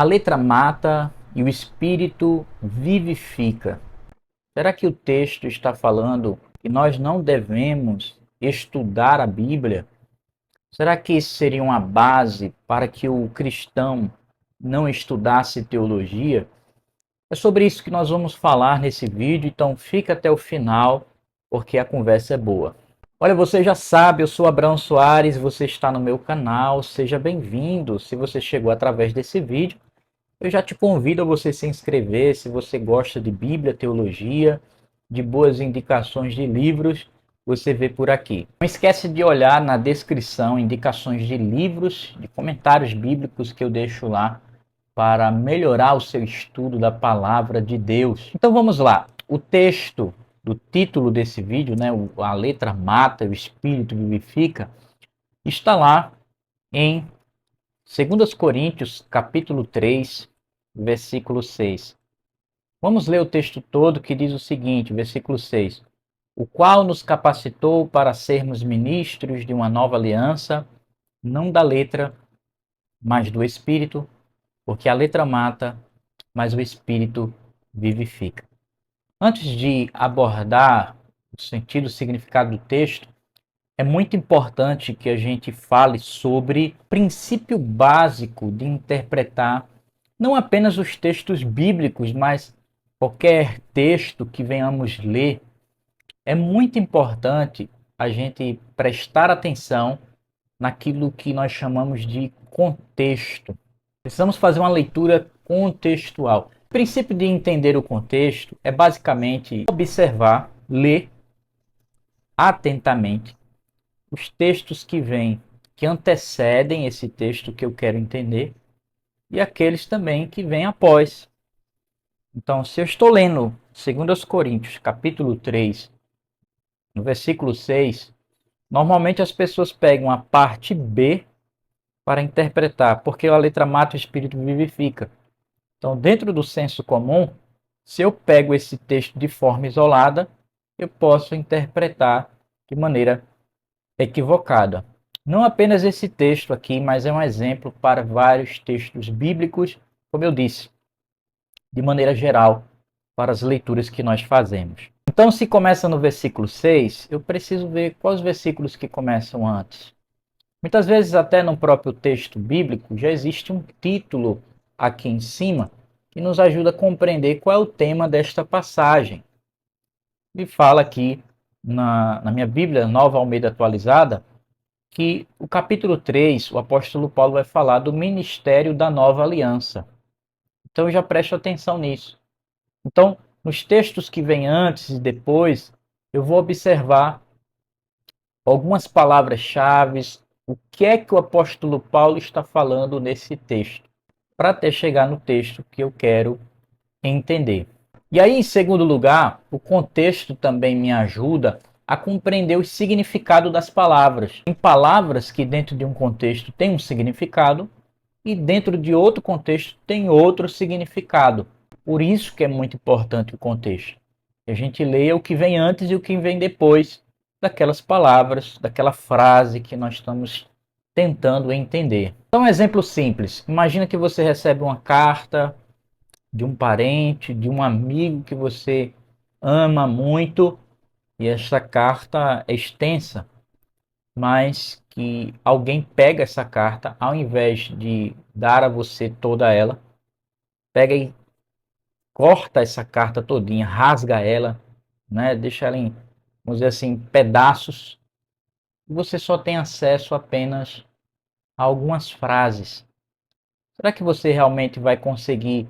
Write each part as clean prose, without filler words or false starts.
A letra mata e o espírito vivifica. Será que o texto está falando que nós não devemos estudar a Bíblia? Será que isso seria uma base para que o cristão não estudasse teologia? É sobre isso que nós vamos falar nesse vídeo, então fica até o final, porque a conversa é boa. Olha, você já sabe, eu sou Abraão Soares, você está no meu canal, seja bem-vindo. Se você chegou através desse vídeo, eu já te convido a você se inscrever, se você gosta de Bíblia, teologia, de boas indicações de livros, você vê por aqui. Não esquece de olhar na descrição indicações de livros, de comentários bíblicos que eu deixo lá para melhorar o seu estudo da palavra de Deus. Então vamos lá. O texto do título desse vídeo, né, a letra mata, o espírito vivifica, está lá em 2 Coríntios, capítulo 3, versículo 6. Vamos ler o texto todo que diz o seguinte, versículo 6. O qual nos capacitou para sermos ministros de uma nova aliança, não da letra, mas do Espírito, porque a letra mata, mas o Espírito vivifica. Antes de abordar o sentido e o significado do texto, é muito importante que a gente fale sobre o princípio básico de interpretar não apenas os textos bíblicos, mas qualquer texto que venhamos ler. É muito importante a gente prestar atenção naquilo que nós chamamos de contexto. Precisamos fazer uma leitura contextual. O princípio de entender o contexto é basicamente observar, ler atentamente os textos que vêm, que antecedem esse texto que eu quero entender, e aqueles também que vêm após. Então, se eu estou lendo 2 Coríntios, capítulo 3, no versículo 6, normalmente as pessoas pegam a parte B para interpretar, porque a letra mata, o espírito vivifica. Então, dentro do senso comum, se eu pego esse texto de forma isolada, eu posso interpretar de maneira equivocada. Não apenas esse texto aqui, mas é um exemplo para vários textos bíblicos, como eu disse, de maneira geral, para as leituras que nós fazemos. Então, se começa no versículo 6, eu preciso ver quais versículos que começam antes. Muitas vezes, até no próprio texto bíblico, já existe um título aqui em cima que nos ajuda a compreender qual é o tema desta passagem. Ele fala aqui na minha Bíblia, Nova Almeida Atualizada, que o capítulo 3, o apóstolo Paulo vai falar do ministério da nova aliança. Então já preste atenção nisso. Então, nos textos que vêm antes e depois, eu vou observar algumas palavras-chave, o que é que o apóstolo Paulo está falando nesse texto, para até chegar no texto que eu quero entender. E aí, em segundo lugar, o contexto também me ajuda a compreender o significado das palavras. Tem palavras que dentro de um contexto têm um significado e dentro de outro contexto tem outro significado. Por isso que é muito importante o contexto. Que a gente leia o que vem antes e o que vem depois daquelas palavras, daquela frase que nós estamos tentando entender. Então, um exemplo simples. Imagina que você recebe uma carta de um parente, de um amigo que você ama muito, e essa carta é extensa, mas que alguém pega essa carta, ao invés de dar a você toda ela, pega e corta essa carta todinha, rasga ela, né? Deixa ela em, vamos dizer assim, pedaços, e você só tem acesso apenas a algumas frases. Será que você realmente vai conseguir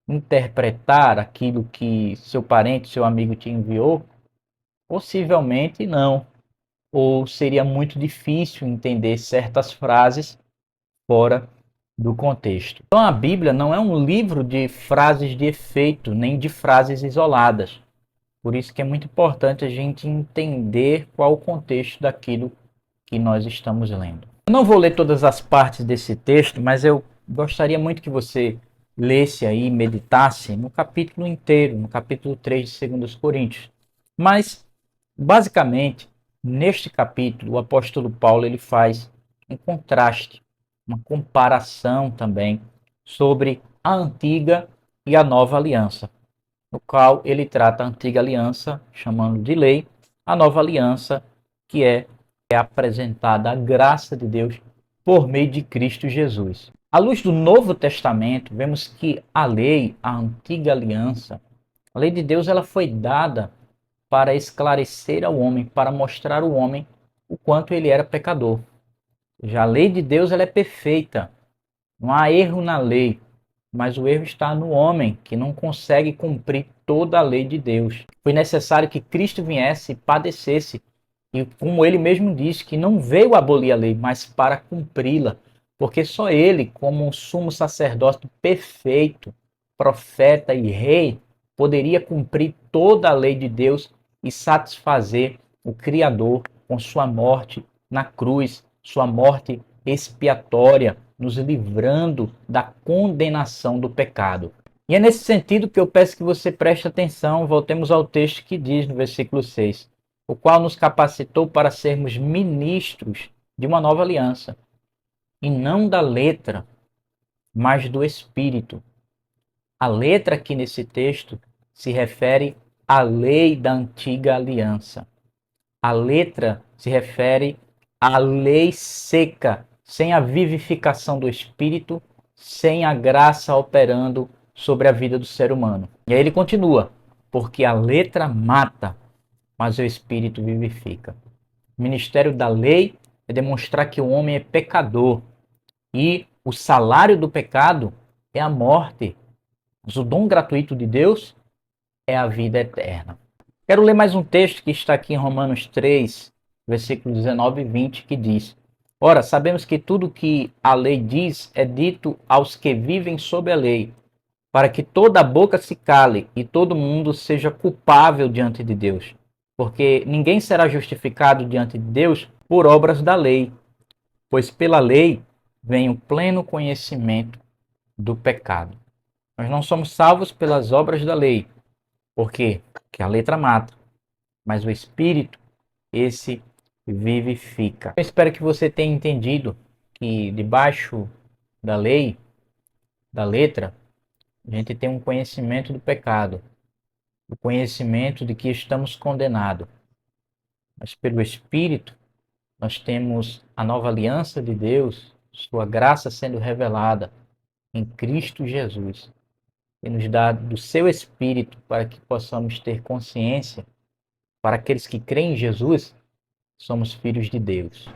interpretar aquilo que seu parente, seu amigo te enviou? Possivelmente não. Ou seria muito difícil entender certas frases fora do contexto. Então a Bíblia não é um livro de frases de efeito, nem de frases isoladas. Por isso que é muito importante a gente entender qual o contexto daquilo que nós estamos lendo. Eu não vou ler todas as partes desse texto, mas eu gostaria muito que você lesse aí, meditasse no capítulo inteiro, no capítulo 3 de 2 Coríntios. Mas, basicamente, neste capítulo, o apóstolo Paulo ele faz um contraste, uma comparação também sobre a antiga e a nova aliança, no qual ele trata a antiga aliança, chamando de lei, a nova aliança, que é apresentada a graça de Deus por meio de Cristo Jesus. À luz do Novo Testamento, vemos que a lei, a antiga aliança, a lei de Deus, ela foi dada para esclarecer ao homem, para mostrar ao homem o quanto ele era pecador. Já a lei de Deus, ela é perfeita. Não há erro na lei, mas o erro está no homem, que não consegue cumprir toda a lei de Deus. Foi necessário que Cristo viesse e padecesse, e como ele mesmo disse, que não veio abolir a lei, mas para cumpri-la, porque só ele, como um sumo sacerdote perfeito, profeta e rei, poderia cumprir toda a lei de Deus e satisfazer o Criador com sua morte na cruz, sua morte expiatória, nos livrando da condenação do pecado. E é nesse sentido que eu peço que você preste atenção, voltemos ao texto que diz no versículo 6, o qual nos capacitou para sermos ministros de uma nova aliança, e não da letra, mas do Espírito. A letra aqui nesse texto se refere à lei da antiga aliança. A letra se refere à lei seca, sem a vivificação do Espírito, sem a graça operando sobre a vida do ser humano. E aí ele continua, porque a letra mata, mas o Espírito vivifica. O ministério da lei é demonstrar que o homem é pecador e o salário do pecado é a morte, mas o dom gratuito de Deus é a vida eterna. Quero ler mais um texto que está aqui em Romanos 3, versículos 19 e 20, que diz: Ora, sabemos que tudo que a lei diz é dito aos que vivem sob a lei, para que toda a boca se cale e todo mundo seja culpável diante de Deus. Porque ninguém será justificado diante de Deus por obras da lei, pois pela lei vem o pleno conhecimento do pecado. Nós não somos salvos pelas obras da lei. Por quê? Porque a letra mata, mas o Espírito, esse vivifica. Eu espero que você tenha entendido que debaixo da lei, da letra, a gente tem um conhecimento do pecado, o conhecimento de que estamos condenados. Mas pelo Espírito, nós temos a nova aliança de Deus, sua graça sendo revelada em Cristo Jesus. E nos dá do seu Espírito para que possamos ter consciência, para aqueles que creem em Jesus, somos filhos de Deus.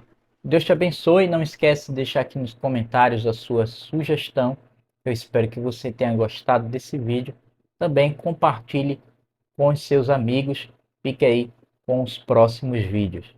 Deus te abençoe. Não esquece de deixar aqui nos comentários a sua sugestão. Eu espero que você tenha gostado desse vídeo. Também compartilhe com os seus amigos. Fique aí com os próximos vídeos.